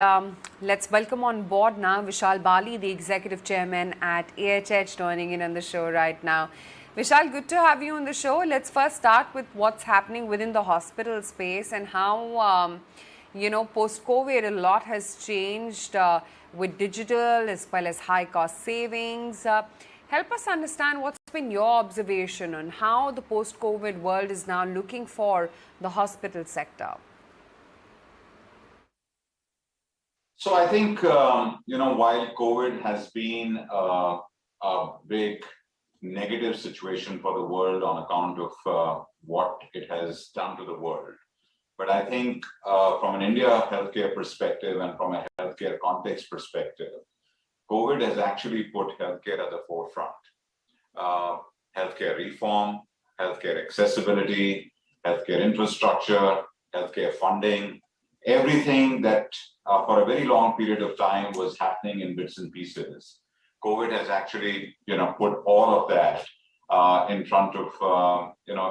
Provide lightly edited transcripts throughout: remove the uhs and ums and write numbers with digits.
Let's welcome on board now Vishal Bali, the Executive Chairman at AHH, joining in on the show right now. Vishal, good to have you on the show. Let's first start with what's happening within the hospital space and how, post-COVID, a lot has changed with digital as well as high-cost savings. Help us understand what's been your observation on how the post-COVID world is now looking for the hospital sector. So I think, while COVID has been a big negative situation for the world on account of what it has done to the world, but I think from an India healthcare perspective and from a healthcare context perspective, COVID has actually put healthcare at the forefront. Healthcare reform, healthcare accessibility, healthcare infrastructure, healthcare funding, everything that for a very long period of time was happening in bits and pieces. COVID has actually, put all of that in front of,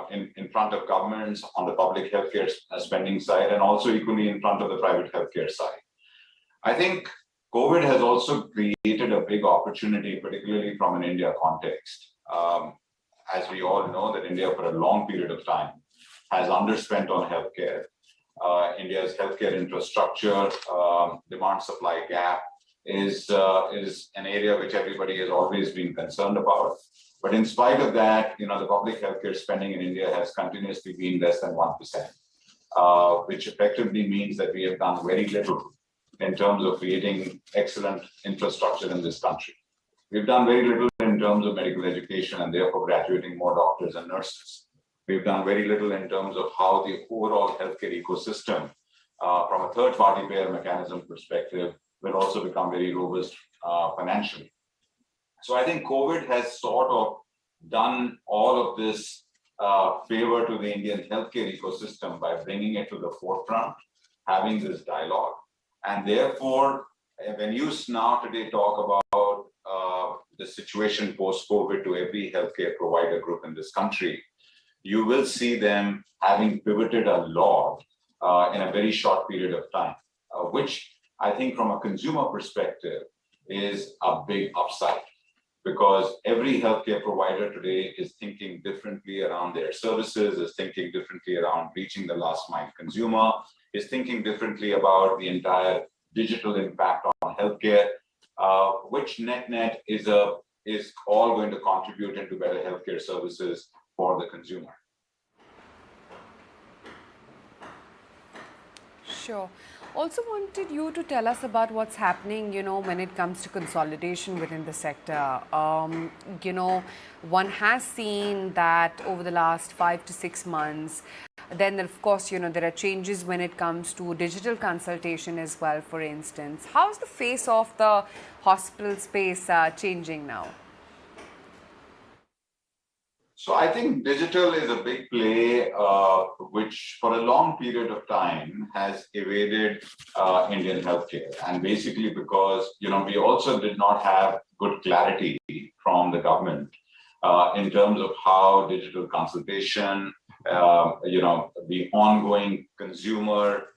in front of governments on the public healthcare spending side, and also equally in front of the private healthcare side. I think COVID has also created a big opportunity, particularly from an India context. As we all know, that India for a long period of time has underspent on healthcare. India's healthcare infrastructure, demand-supply gap is an area which everybody has always been concerned about. But in spite of that, the public healthcare spending in India has continuously been less than 1%, which effectively means that we have done very little in terms of creating excellent infrastructure in this country. We've done very little in terms of medical education and therefore graduating more doctors and nurses. We've done very little in terms of how the overall healthcare ecosystem, from a third-party payer mechanism perspective, will also become very robust financially. So I think COVID has sort of done all of this favor to the Indian healthcare ecosystem by bringing it to the forefront, having this dialogue. And therefore, when you now today talk about the situation post-COVID to every healthcare provider group in this country, you will see them having pivoted a lot in a very short period of time, which I think from a consumer perspective is a big upside, because every healthcare provider today is thinking differently around their services, is thinking differently around reaching the last mile consumer, is thinking differently about the entire digital impact on healthcare, which net is all going to contribute into better healthcare services for the consumer. Sure. Also wanted you to tell us about what's happening, when it comes to consolidation within the sector. One has seen that over the last 5 to 6 months, then of course, there are changes when it comes to digital consultation as well, for instance. How's the face of the hospital space changing now? So I think digital is a big play, which for a long period of time has evaded Indian healthcare. And basically because, we also did not have good clarity from the government in terms of how digital consultation, the ongoing consumer,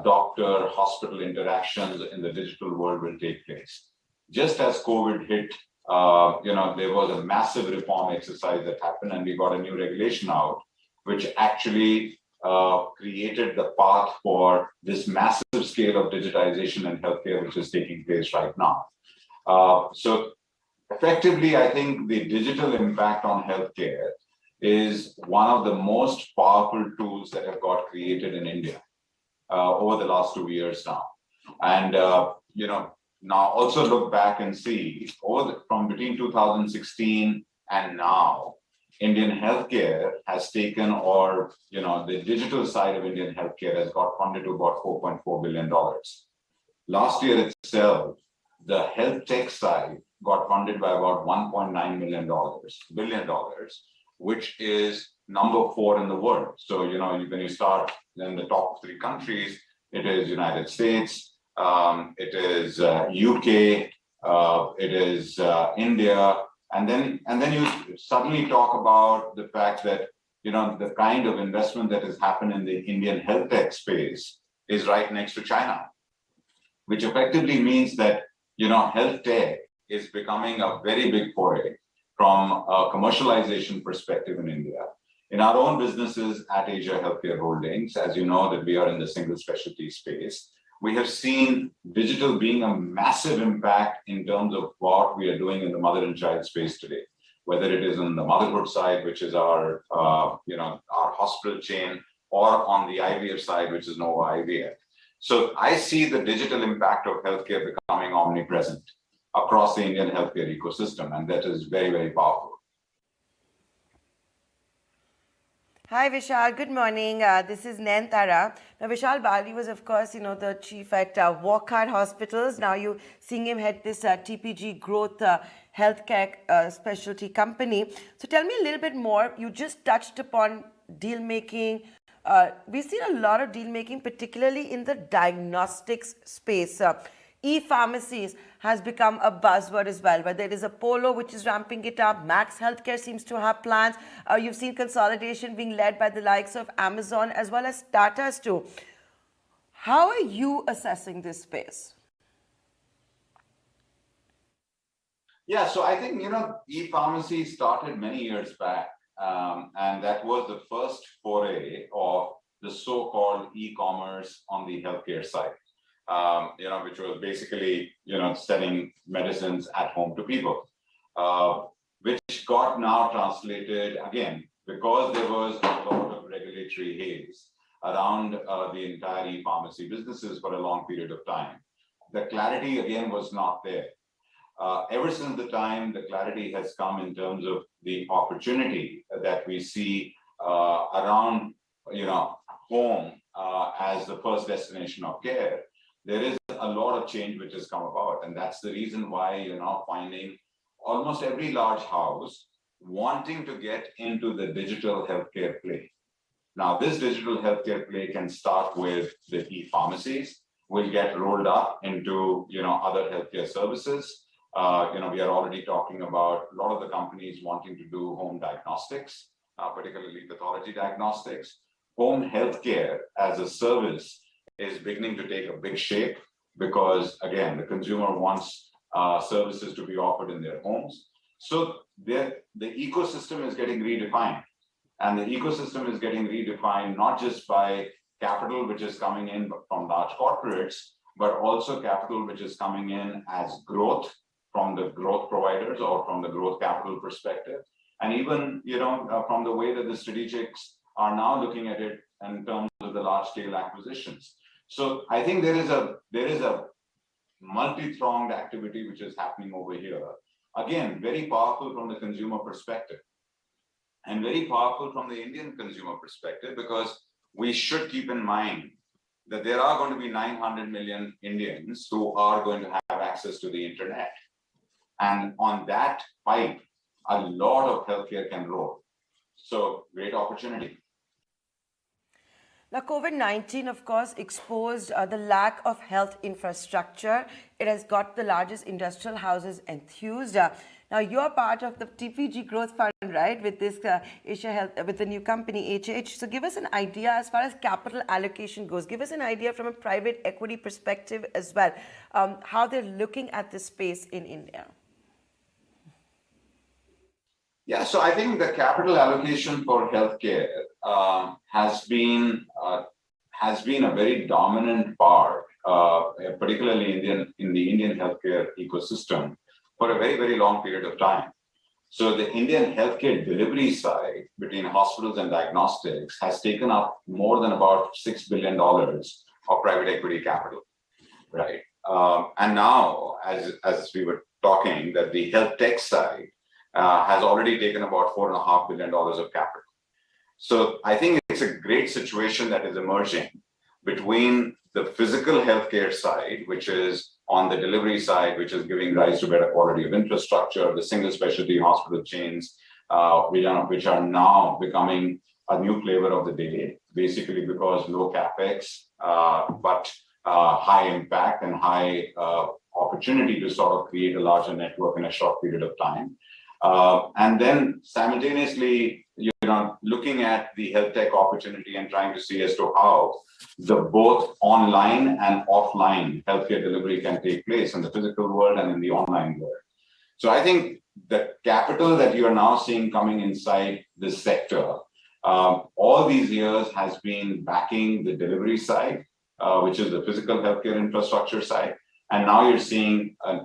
doctor, hospital interactions in the digital world will take place. Just as COVID hit, there was a massive reform exercise that happened, and we got a new regulation out, which actually created the path for this massive scale of digitization in healthcare, which is taking place right now. So effectively, I think the digital impact on healthcare is one of the most powerful tools that have got created in India over the last 2 years now. And, now also look back and see from between 2016 and now, Indian healthcare has taken, the digital side of Indian healthcare has got funded to about $4.4 billion. Last year itself, the health tech side got funded by about $1.9 billion, which is number 4 in the world. So, when you start in the top 3 countries, it is United States, it is UK, it is India, and then you suddenly talk about the fact that the kind of investment that has happened in the Indian health tech space is right next to China. which effectively means that, health tech is becoming a very big foray from a commercialization perspective in India. In our own businesses at Asia Healthcare Holdings, as you know that we are in the single specialty space, we have seen digital being a massive impact in terms of what we are doing in the mother and child space today, whether it is on the motherhood side, which is our hospital chain, or on the IVF side, which is Nova IVF. So I see the digital impact of healthcare becoming omnipresent across the Indian healthcare ecosystem, and that is very, very powerful. Hi Vishal, good morning. This is Nayantara. Now Vishal Bali was of course, the chief at Walcott Hospitals. Now you're seeing him head this TPG Growth Healthcare specialty company. So tell me a little bit more. You just touched upon deal making. We've seen a lot of deal making, particularly in the diagnostics space. E-pharmacies has become a buzzword as well, whether it is Apollo, which is ramping it up, Max Healthcare seems to have plans. You've seen consolidation being led by the likes of Amazon as well as Tata's too. How are you assessing this space? Yeah, so I think, e-pharmacy started many years back, and that was the first foray of the so-called e-commerce on the healthcare side. Which was basically, selling medicines at home to people, which got now translated again, because there was a lot of regulatory haze around the entire e-pharmacy businesses for a long period of time. The clarity again was not there. Ever since the time the clarity has come in terms of the opportunity that we see around, home as the first destination of care, there is a lot of change which has come about. And that's the reason why you're now finding almost every large house wanting to get into the digital healthcare play. Now, this digital healthcare play can start with the e-pharmacies, will get rolled up into, other healthcare services. We are already talking about a lot of the companies wanting to do home diagnostics, particularly pathology diagnostics. Home healthcare as a service is beginning to take a big shape because, again, the consumer wants services to be offered in their homes. So the ecosystem is getting redefined. And the ecosystem is getting redefined not just by capital, which is coming in from large corporates, but also capital, which is coming in as growth from the growth providers or from the growth capital perspective. And even, from the way that the strategics are now looking at it in terms of the large scale acquisitions. So I think there is a multi-pronged activity which is happening over here. Again, very powerful from the consumer perspective and very powerful from the Indian consumer perspective, because we should keep in mind that there are going to be 900 million Indians who are going to have access to the internet. And on that pipe, a lot of healthcare can roll. So great opportunity. Now, COVID-19, of course, exposed the lack of health infrastructure. It has got the largest industrial houses enthused. Now, you're part of the TPG Growth Fund, right, with this Asia Health, with the new company, AHH. So give us an idea as far as capital allocation goes. Give us an idea from a private equity perspective as well, how they're looking at this space in India. Yeah, so I think the capital allocation for healthcare has been a very dominant part, particularly in the Indian healthcare ecosystem, for a very, very long period of time. So the Indian healthcare delivery side between hospitals and diagnostics has taken up more than about $6 billion of private equity capital, right? And now, as we were talking, that the health tech side has already taken about $4.5 billion of capital. So I think it's a great situation that is emerging between the physical healthcare side, which is on the delivery side, which is giving rise to better quality of infrastructure, the single specialty hospital chains, which are now becoming a new flavor of the day, basically because low capex, but high impact and high opportunity to sort of create a larger network in a short period of time. And then simultaneously, looking at the health tech opportunity and trying to see as to how the both online and offline healthcare delivery can take place in the physical world and in the online world. So I think the capital that you are now seeing coming inside this sector, all these years has been backing the delivery side, which is the physical healthcare infrastructure side, and now you're seeing a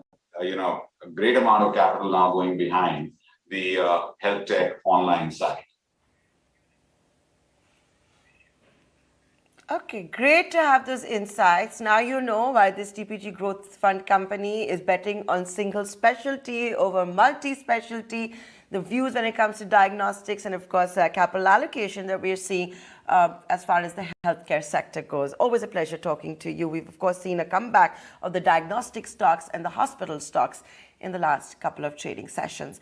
great amount of capital now going behind the health tech online side. Okay, great to have those insights. Now you know why this TPG Growth Fund company is betting on single specialty over multi-specialty, the views when it comes to diagnostics, and of course capital allocation that we're seeing as far as the healthcare sector goes. Always a pleasure talking to you. We've of course seen a comeback of the diagnostic stocks and the hospital stocks in the last couple of trading sessions.